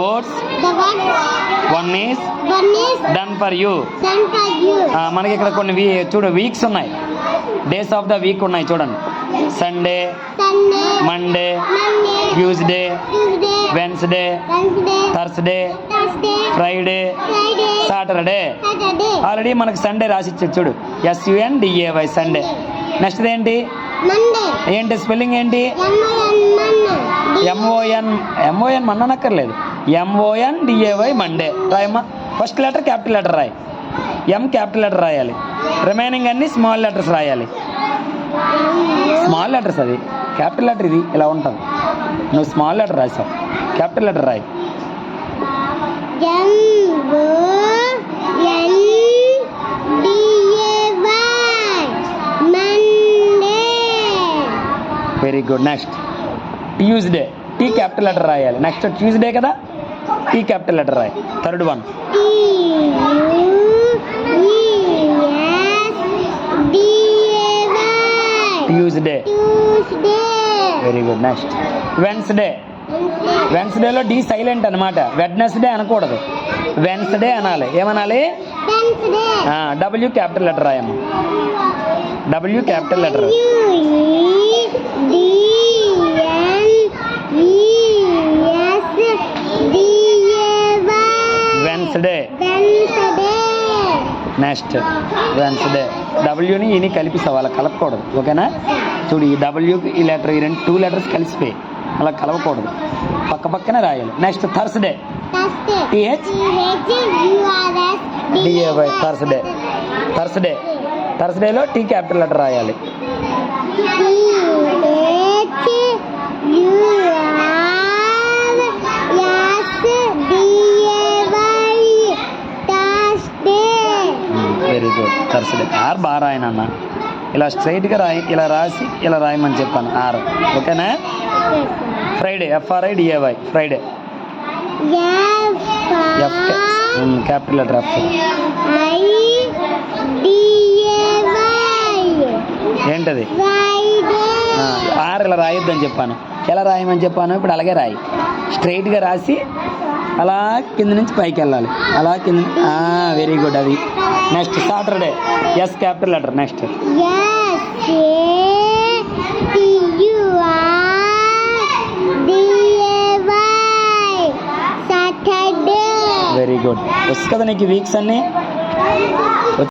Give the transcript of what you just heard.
words one is done for you. మనకి ఇక్కడ కొన్ని చూడు వీక్స్ ఉన్నాయి, డేస్ ఆఫ్ ద వీక్ ఉన్నాయి చూడండి. Sunday, Monday, Tuesday, Wednesday, Thursday, Friday, Saturday. Already మనకి సండే రాసి ఇచ్చాడు చూడు, SUNDAY సండే. నెక్స్ట్ ఏంటి ఏంటి స్పెల్లింగ్ ఏంటి? MON మన్ననక్కర్లేదు, MONDAY మండే. రాయమ్మా, ఫస్ట్ లెటర్ క్యాపిటల్ లెటర్ రాయి, M క్యాపిటల్ లెటర్ రాయాలి, రిమైనింగ్ అన్ని స్మాల్ లెటర్స్ రాయాలి. స్మాల్ లెటర్స్, అది క్యాపిటల్ లెటర్, ఇది ఇలా ఉంటుంది. నువ్వు స్మాల్ లెటర్ రాసావు, క్యాపిటల్ లెటర్ రాయి. Very good. Next Tuesday, T capital letter రాయాలి. నెక్స్ట్ ట్యూస్డే కదా, T క్యాపిటల్ లెటర్ రాయి. Third one Tuesday. Very good. Next Wednesday. వెన్స్డేలో D సైలెంట్ అనమాట, వెడ్నెస్డే అనకూడదు, వెన్స్డే అనాలి. ఏమనాలి? W క్యాపిటల్ లెటర్ రాయమ్మా, W capital letter. Wednesday. Next Wednesday, డబ్ల్యూని ఈని కలిపిస్తావు, అలా కలపకూడదు, ఓకేనా? చూడు, ఈ డబ్ల్యూ ఈ లెటర్, ఈ రెండు 2 లెటర్స్ కలిసిపోయి, అలా కలవకూడదు, పక్క పక్కనే రాయాలి. Next Thursday, THDAY Thursday. Thursday, థర్స్డేలో T క్యాపిటల్ లెటర్ రాయాలి. Very good. థర్స్డే. R బాగా రాయనన్న, ఇలా స్ట్రైట్గా రాయి, ఇలా రాసి ఇలా రాయమని చెప్పాను, R, ఓకేనా? Friday, FRIDAY Friday, F capital letter F. ఏంటది? R ఇలా రాయొద్దని చెప్పాను, ఎలా రాయమని చెప్పాను, ఇప్పుడు అలాగే రాయి, స్ట్రైట్గా రాసి అలా కింద నుంచి పైకి వెళ్ళాలి, అలా కింద. Very good. అది next Saturday, S capital letter. Next very good. వస్తుంది కదా నీకు వీక్స్ అన్నీ.